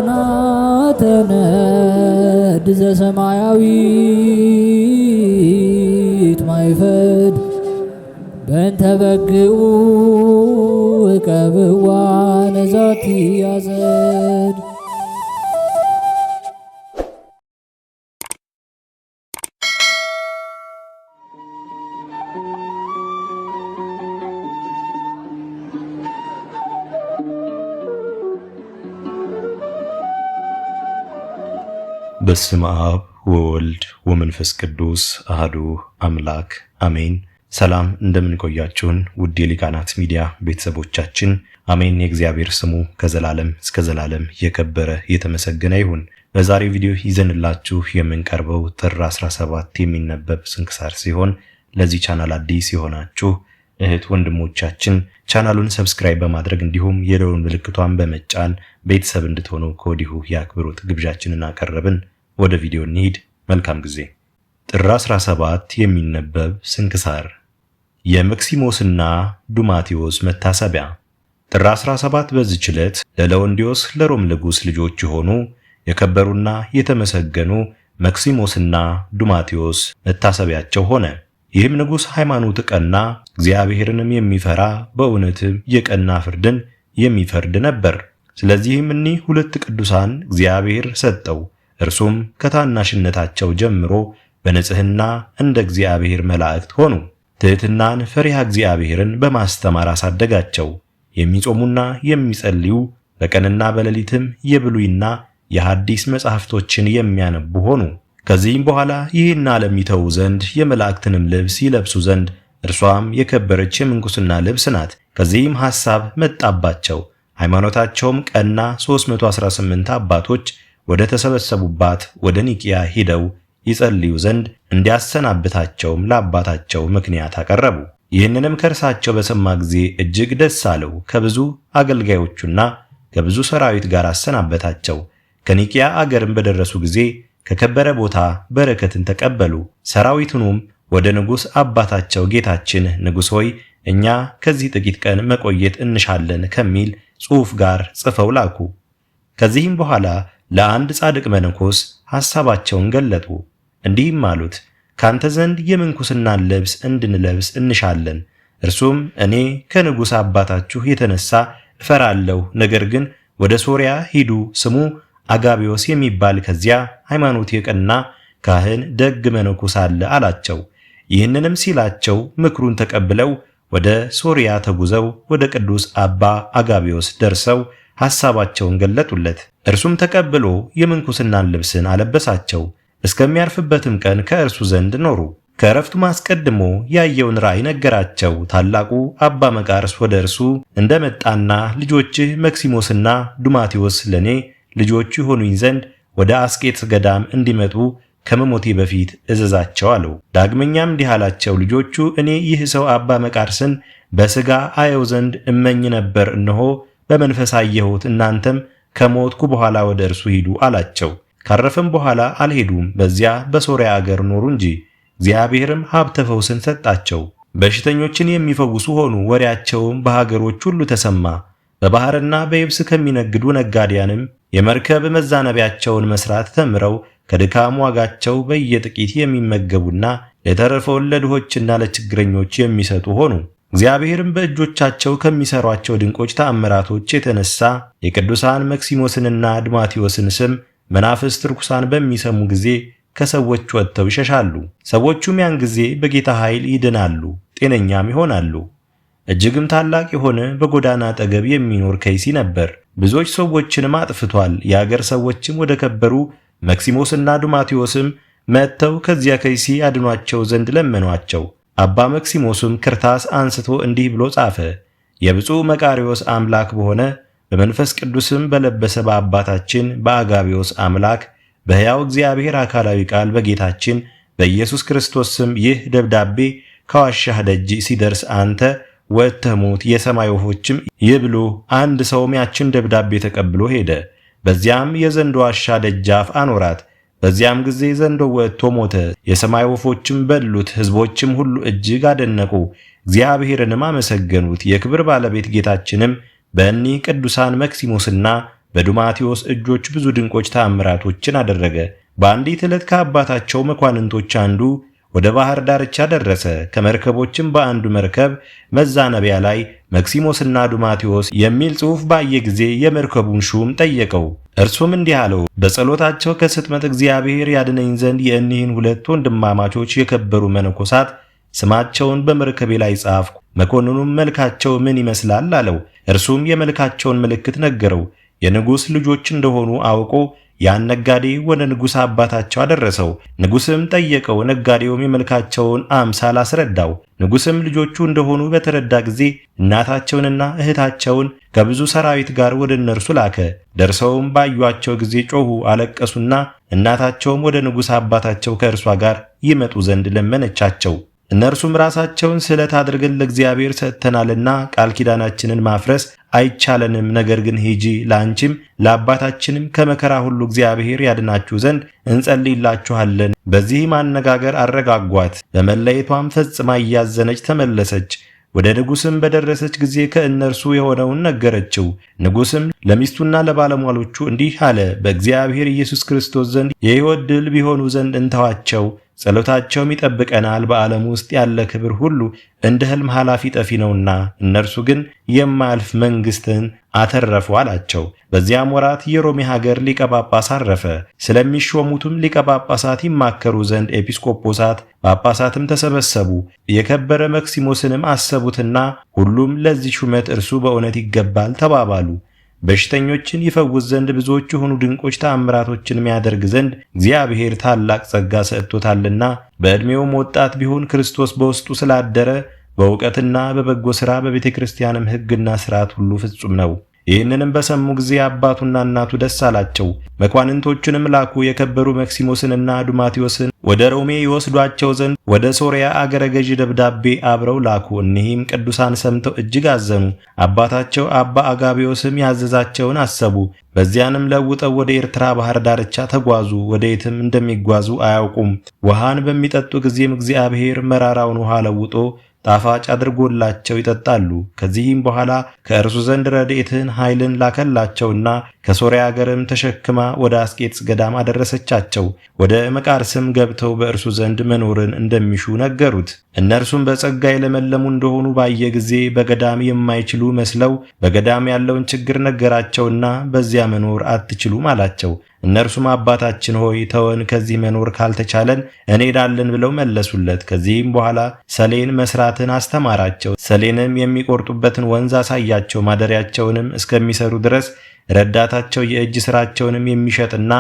ሊቃናተ ነድ ዘሰማያዊት ማይፈድ በእንተ በግዑ እቀብዋ ነዛቲ ያዘድ። በስመ አብ ወወልድ ወመንፈስ ቅዱስ አህዱ አምላክ አሜን። ሰላም እንደምን ቆያችሁን ውድ የሊቃናት ሚዲያ ቤተሰቦቻችን፣ አሜን። የእግዚአብሔር ስሙ ከዘላለም እስከ ዘላለም የከበረ የተመሰገነ ይሁን። በዛሬው ቪዲዮ ይዘንላችሁ የምንቀርበው ጥር 17 የሚነበብ ስንክሳር ሲሆን ለዚህ ቻናል አዲስ የሆናችሁ እህት ወንድሞቻችን ቻናሉን ሰብስክራይብ በማድረግ እንዲሁም የደወል ምልክቷን በመጫን ቤተሰብ እንድትሆኑ ከወዲሁ የአክብሮት ግብዣችንን አቀረብን። ወደ ቪዲዮ እንሂድ። መልካም ጊዜ። ጥር 17 የሚነበብ ስንክሳር የመክሲሞስና ዱማቴዎስ መታሰቢያ። ጥር 17 በዚህች ዕለት ለለወንዲዮስ ለሮም ንጉሥ ልጆች የሆኑ የከበሩና የተመሰገኑ መክሲሞስና ዱማቴዎስ መታሰቢያቸው ሆነ። ይህም ንጉሥ ሃይማኖት ቀና፣ እግዚአብሔርንም የሚፈራ በእውነትም የቀና ፍርድን የሚፈርድ ነበር። ስለዚህም እኒህ ሁለት ቅዱሳን እግዚአብሔር ሰጠው። እርሱም ከታናሽነታቸው ጀምሮ በንጽሕና እንደ እግዚአብሔር መላእክት ሆኑ። ትሕትናን፣ ፈሪሃ እግዚአብሔርን በማስተማር አሳደጋቸው። የሚጾሙና የሚጸልዩ በቀንና በሌሊትም የብሉይና የሐዲስ መጻሕፍቶችን የሚያነቡ ሆኑ። ከዚህም በኋላ ይህን ዓለም ይተዉ ዘንድ የመላእክትንም ልብስ ይለብሱ ዘንድ እርሷም የከበረች የምንኩስና ልብስ ናት። ከዚህም ሐሳብ መጣባቸው። ሃይማኖታቸውም ቀና 318 አባቶች ወደ ተሰበሰቡባት ወደ ኒቂያ ሂደው ይጸልዩ ዘንድ እንዲያሰናብታቸውም ለአባታቸው ምክንያት አቀረቡ። ይህንንም ከእርሳቸው በሰማ ጊዜ እጅግ ደስ አለው። ከብዙ አገልጋዮቹና ከብዙ ሰራዊት ጋር አሰናበታቸው። ከኒቂያ አገርም በደረሱ ጊዜ ከከበረ ቦታ በረከትን ተቀበሉ። ሰራዊቱንም ወደ ንጉሥ አባታቸው ጌታችን ንጉሥ ሆይ እኛ ከዚህ ጥቂት ቀን መቆየት እንሻለን ከሚል ጽሑፍ ጋር ጽፈው ላኩ። ከዚህም በኋላ ለአንድ ጻድቅ መነኮስ ሐሳባቸውን ገለጡ። እንዲህም አሉት፣ ካንተ ዘንድ የምንኩስናን ልብስ እንድንለብስ እንሻለን። እርሱም እኔ ከንጉሥ አባታችሁ የተነሳ እፈራለሁ፣ ነገር ግን ወደ ሶርያ ሂዱ፣ ስሙ አጋቢዮስ የሚባል ከዚያ ሃይማኖት የቀና ካህን ደግ መነኮስ አለ አላቸው። ይህንንም ሲላቸው ምክሩን ተቀብለው ወደ ሶርያ ተጉዘው ወደ ቅዱስ አባ አጋቢዮስ ደርሰው ሐሳባቸውን ገለጡለት። እርሱም ተቀብሎ የምንኩስናን ልብስን አለበሳቸው። እስከሚያርፍበትም ቀን ከእርሱ ዘንድ ኖሩ። ከዕረፍቱም አስቀድሞ ያየውን ራእይ ነገራቸው። ታላቁ አባ መቃርስ ወደ እርሱ እንደመጣና ልጆችህ መክሲሞስና ዱማቴዎስ ለኔ ልጆቹ ይሆኑኝ ዘንድ ወደ አስቄጥስ ገዳም እንዲመጡ ከመሞቴ በፊት እዘዛቸው አለው። ዳግመኛም እንዲህ አላቸው፣ ልጆቹ እኔ ይህ ሰው አባ መቃርስን በሥጋ አየው ዘንድ እመኝ ነበር፣ እነሆ በመንፈስ አየሁት። እናንተም ከሞትኩ በኋላ ወደ እርሱ ሂዱ አላቸው። ካረፈም በኋላ አልሄዱም፣ በዚያ በሶርያ አገር ኖሩ እንጂ። እግዚአብሔርም ሀብተ ፈውስን ሰጣቸው። በሽተኞችን የሚፈውሱ ሆኑ። ወሬያቸውም በሀገሮች ሁሉ ተሰማ። በባህርና በየብስ ከሚነግዱ ነጋዴያንም የመርከብ መዛነቢያቸውን መስራት ተምረው ከድካም ዋጋቸው በየጥቂት የሚመገቡና ለተረፈውን ለድሆችና ለችግረኞች የሚሰጡ ሆኑ። እግዚአብሔርም በእጆቻቸው ከሚሰሯቸው ድንቆች ተአምራቶች የተነሳ የቅዱሳን መክሲሞስንና ዱማቴዎስን ስም መናፍስት ርኩሳን በሚሰሙ ጊዜ ከሰዎች ወጥተው ይሸሻሉ። ሰዎቹም ያን ጊዜ በጌታ ኃይል ይድናሉ፣ ጤነኛም ይሆናሉ። እጅግም ታላቅ የሆነ በጎዳና አጠገብ የሚኖር ከይሲ ነበር። ብዙዎች ሰዎችንም አጥፍቷል። የአገር ሰዎችም ወደ ከበሩ መክሲሞስና ዱማቴዎስም መጥተው ከዚያ ከይሲ ያድኗቸው ዘንድ ለመኗቸው። አባ መክሲሞስም ክርታስ አንስቶ እንዲህ ብሎ ጻፈ። የብፁዕ መቃርዮስ አምላክ በሆነ በመንፈስ ቅዱስም በለበሰ በአባታችን በአጋቢዮስ አምላክ በሕያው እግዚአብሔር አካላዊ ቃል በጌታችን በኢየሱስ ክርስቶስ ስም ይህ ደብዳቤ ከዋሻህ ደጅ ሲደርስ አንተ ወጥተህ ሙት፣ የሰማይ ወፎችም ይብሉ። አንድ ሰውም ያችን ደብዳቤ ተቀብሎ ሄደ። በዚያም የዘንዶ ዋሻ ደጃፍ አኖራት። በዚያም ጊዜ ዘንዶ ወጥቶ ሞተ። የሰማይ ወፎችም በሉት። ሕዝቦችም ሁሉ እጅግ አደነቁ፣ እግዚአብሔርንም አመሰገኑት። የክብር ባለቤት ጌታችንም በእኒህ ቅዱሳን መክሲሞስና በዱማቴዎስ እጆች ብዙ ድንቆች ተአምራቶችን አደረገ። በአንዲት ዕለት ከአባታቸው መኳንንቶች አንዱ ወደ ባህር ዳርቻ ደረሰ። ከመርከቦችም በአንዱ መርከብ መዛነቢያ ላይ መክሲሞስና ዱማቴዎስ የሚል ጽሑፍ ባየ ጊዜ የመርከቡን ሹም ጠየቀው። እርሱም እንዲህ አለው፣ በጸሎታቸው ከስጥመት እግዚአብሔር ያድነኝ ዘንድ የእኒህን ሁለት ወንድማማቾች የከበሩ መነኮሳት ስማቸውን በመርከቤ ላይ ጻፍኩ። መኮንኑም መልካቸው ምን ይመስላል አለው። እርሱም የመልካቸውን ምልክት ነገረው። የንጉሥ ልጆች እንደሆኑ አውቆ ያን ነጋዴ ወደ ንጉሥ አባታቸው አደረሰው። ንጉሥም ጠየቀው። ነጋዴውም የመልካቸውን አምሳል አስረዳው። ንጉሥም ልጆቹ እንደሆኑ በተረዳ ጊዜ እናታቸውንና እህታቸውን ከብዙ ሰራዊት ጋር ወደ እነርሱ ላከ። ደርሰውም ባዩአቸው ጊዜ ጮኹ፣ አለቀሱና እናታቸውም ወደ ንጉሥ አባታቸው ከእርሷ ጋር ይመጡ ዘንድ ለመነቻቸው። እነርሱም ራሳቸውን ስለት አድርገን ለእግዚአብሔር ሰጥተናልና ቃል ኪዳናችንን ማፍረስ አይቻለንም። ነገር ግን ሂጂ፣ ለአንቺም ለአባታችንም ከመከራ ሁሉ እግዚአብሔር ያድናችሁ ዘንድ እንጸልይላችኋለን። በዚህ ማነጋገር አረጋጓት። በመለየቷም ፈጽማ እያዘነች ተመለሰች። ወደ ንጉሥም በደረሰች ጊዜ ከእነርሱ የሆነውን ነገረችው። ንጉሥም ለሚስቱና ለባለሟሎቹ እንዲህ አለ፣ በእግዚአብሔር ኢየሱስ ክርስቶስ ዘንድ የሕይወት ድል ቢሆኑ ዘንድ እንተዋቸው። ጸሎታቸውም ይጠብቀናል። በዓለም ውስጥ ያለ ክብር ሁሉ እንደ ሕልም ኃላፊ ጠፊ ነውና፣ እነርሱ ግን የማያልፍ መንግሥትን አተረፉ አላቸው። በዚያም ወራት የሮሜ ሀገር ሊቀ ጳጳስ አረፈ። ስለሚሾሙትም ሊቀ ጳጳሳት ይማከሩ ዘንድ ኤጲስቆጶሳት ጳጳሳትም ተሰበሰቡ። የከበረ መክሲሞስንም አሰቡትና ሁሉም ለዚህ ሹመት እርሱ በእውነት ይገባል ተባባሉ። በሽተኞችን ይፈውስ ዘንድ ብዙዎች የሆኑ ድንቆች ተአምራቶችን የሚያደርግ ዘንድ እግዚአብሔር ታላቅ ጸጋ ሰጥቶታልና፣ በዕድሜውም ወጣት ቢሆን ክርስቶስ በውስጡ ስላደረ በእውቀትና በበጎ ሥራ በቤተ ክርስቲያንም ሕግና ሥርዓት ሁሉ ፍጹም ነው። ይህንንም በሰሙ ጊዜ አባቱና እናቱ ደስ አላቸው። መኳንንቶቹንም ላኩ። የከበሩ መክሲሞስንና ዱማቴዎስን ወደ ሮሜ ይወስዷቸው ዘንድ ወደ ሶርያ አገረ ገዢ ደብዳቤ አብረው ላኩ። እኒህም ቅዱሳን ሰምተው እጅግ አዘኑ። አባታቸው አባ አጋቢዮስም ያዘዛቸውን አሰቡ። በዚያንም ለውጠው ወደ ኤርትራ ባህር ዳርቻ ተጓዙ። ወደየትም እንደሚጓዙ አያውቁም። ውሃን በሚጠጡ ጊዜም እግዚአብሔር መራራውን ውሃ ለውጦ ጣፋጭ አድርጎላቸው ይጠጣሉ። ከዚህም በኋላ ከእርሱ ዘንድ ረድኤትን ኃይልን ላከላቸውና ከሶርያ አገርም ተሸክማ ወደ አስቄጥስ ገዳም አደረሰቻቸው። ወደ መቃርስም ገብተው በእርሱ ዘንድ መኖርን እንደሚሹ ነገሩት። እነርሱም በጸጋ የለመለሙ እንደሆኑ ባየ ጊዜ በገዳም የማይችሉ መስለው በገዳም ያለውን ችግር ነገራቸውና በዚያ መኖር አትችሉም አላቸው። እነርሱም አባታችን ሆይ ተወን፣ ከዚህ መኖር ካልተቻለን እንሄዳለን ብለው መለሱለት። ከዚህም በኋላ ሰሌን መስራትን አስተማራቸው። ሰሌንም የሚቆርጡበትን ወንዝ አሳያቸው። ማደሪያቸውንም እስከሚሰሩ ድረስ ረዳታቸው የእጅ ሥራቸውንም የሚሸጥና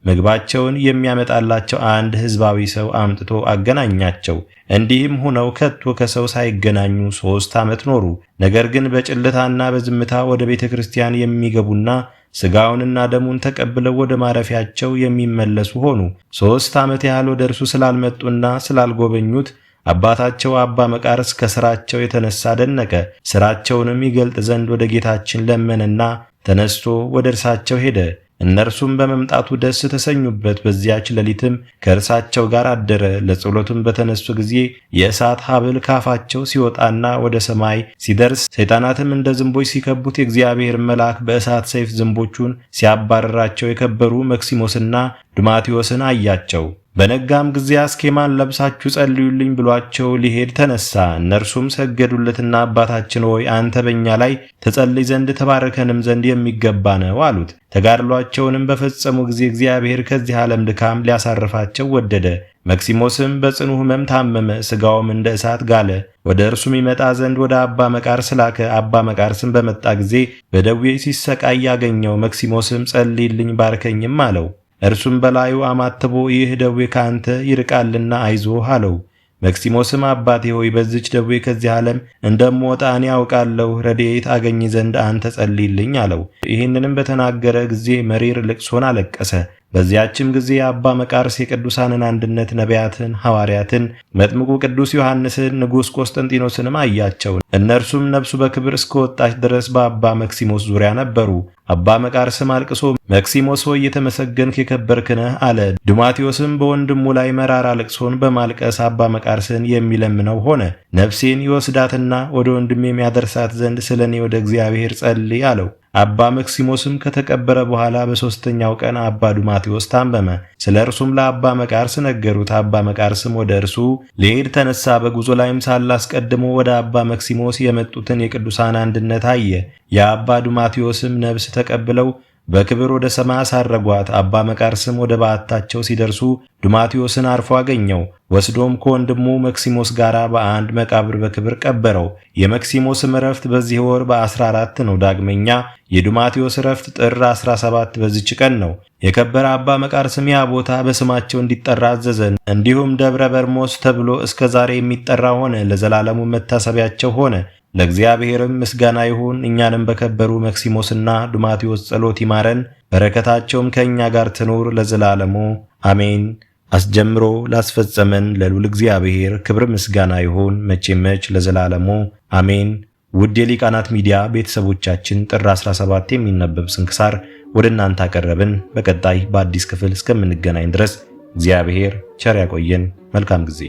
ምግባቸውን የሚያመጣላቸው አንድ ሕዝባዊ ሰው አምጥቶ አገናኛቸው። እንዲህም ሆነው ከቶ ከሰው ሳይገናኙ 3 ዓመት ኖሩ። ነገር ግን በጭልታና በዝምታ ወደ ቤተ ክርስቲያን የሚገቡና ሥጋውንና ደሙን ተቀብለው ወደ ማረፊያቸው የሚመለሱ ሆኑ። 3 ዓመት ያህል ወደ እርሱ ስላልመጡና ስላልጎበኙት አባታቸው አባ መቃርስ ከሥራቸው የተነሳ ደነቀ። ሥራቸውንም ይገልጥ ዘንድ ወደ ጌታችን ለመነና ተነስቶ ወደ እርሳቸው ሄደ። እነርሱም በመምጣቱ ደስ ተሰኙበት። በዚያች ሌሊትም ከእርሳቸው ጋር አደረ። ለጸሎትም በተነሱ ጊዜ የእሳት ሐብል ካፋቸው ሲወጣና ወደ ሰማይ ሲደርስ ሰይጣናትም እንደ ዝንቦች ሲከቡት የእግዚአብሔር መልአክ በእሳት ሰይፍ ዝንቦቹን ሲያባረራቸው የከበሩ መክሲሞስና ዱማቴዎስን አያቸው። በነጋም ጊዜ አስኬማን ለብሳችሁ ጸልዩልኝ ብሏቸው ሊሄድ ተነሳ። እነርሱም ሰገዱለትና አባታችን ሆይ አንተ በእኛ ላይ ተጸልይ ዘንድ ተባረከንም ዘንድ የሚገባ ነው አሉት። ተጋድሏቸውንም በፈጸሙ ጊዜ እግዚአብሔር ከዚህ ዓለም ድካም ሊያሳርፋቸው ወደደ። መክሲሞስም በጽኑ ሕመም ታመመ፣ ሥጋውም እንደ እሳት ጋለ። ወደ እርሱም ይመጣ ዘንድ ወደ አባ መቃርስ ላከ። አባ መቃርስም በመጣ ጊዜ በደዌ ሲሰቃይ ያገኘው። መክሲሞስም ጸልይልኝ ባርከኝም አለው። እርሱም በላዩ አማትቦ ይህ ደዌ ካንተ ይርቃልና አይዞህ አለው። መክሲሞስም አባቴ ሆይ በዚች ደዌ ከዚህ ዓለም እንደምወጣ እኔ ያውቃለሁ፣ ረድኤት አገኝ ዘንድ አንተ ጸልይልኝ አለው። ይህንንም በተናገረ ጊዜ መሪር ልቅሶን አለቀሰ። በዚያችም ጊዜ አባ መቃርስ የቅዱሳንን አንድነት ነቢያትን፣ ሐዋርያትን፣ መጥምቁ ቅዱስ ዮሐንስን፣ ንጉሥ ቆስጠንጢኖስንም አያቸው። እነርሱም ነፍሱ በክብር እስከወጣች ድረስ በአባ መክሲሞስ ዙሪያ ነበሩ። አባ መቃርስም አልቅሶ መክሲሞስ ሆይ የተመሰገንክ የከበርክ ነህ አለ። ዱማቴዎስም በወንድሙ ላይ መራራ ልቅሶን በማልቀስ አባ መቃርስን የሚለምነው ሆነ። ነፍሴን ይወስዳትና ወደ ወንድሜ የሚያደርሳት ዘንድ ስለኔ ወደ እግዚአብሔር ጸልይ አለው። አባ መክሲሞስም ከተቀበረ በኋላ በሦስተኛው ቀን አባ ዱማቴዎስ ታመመ። ስለ እርሱም ለአባ መቃርስ ነገሩት። አባ መቃርስም ወደ እርሱ ሊሄድ ተነሳ። በጉዞ ላይም ሳለ አስቀድሞ ወደ አባ መክሲሞስ የመጡትን የቅዱሳን አንድነት አየ። የአባ ዱማቴዎስም ነፍስ ተቀብለው በክብር ወደ ሰማይ አሳረጓት። አባ መቃርስም ወደ በዓታቸው ሲደርሱ ዱማቴዎስን አርፎ አገኘው። ወስዶም ከወንድሙ መክሲሞስ ጋር በአንድ መቃብር በክብር ቀበረው። የመክሲሞስም ዕረፍት በዚህ ወር በ14 ነው። ዳግመኛ የዱማቴዎስ ዕረፍት ጥር 17 በዚች ቀን ነው። የከበረ አባ መቃርስም ያ ቦታ በስማቸው እንዲጠራ አዘዘ። እንዲሁም ደብረ በርሞስ ተብሎ እስከ ዛሬ የሚጠራ ሆነ። ለዘላለሙ መታሰቢያቸው ሆነ። ለእግዚአብሔርም ምስጋና ይሁን። እኛንም በከበሩ መክሲሞስና ዱማቴዎስ ጸሎት ይማረን፣ በረከታቸውም ከእኛ ጋር ትኑር ለዘላለሙ አሜን። አስጀምሮ ላስፈጸመን ለልዑል እግዚአብሔር ክብር ምስጋና ይሁን መቼመች ለዘላለሙ አሜን። ውድ የሊቃናት ሚዲያ ቤተሰቦቻችን ጥር 17 የሚነበብ ስንክሳር ወደ እናንተ አቀረብን። በቀጣይ በአዲስ ክፍል እስከምንገናኝ ድረስ እግዚአብሔር ቸር ያቆየን። መልካም ጊዜ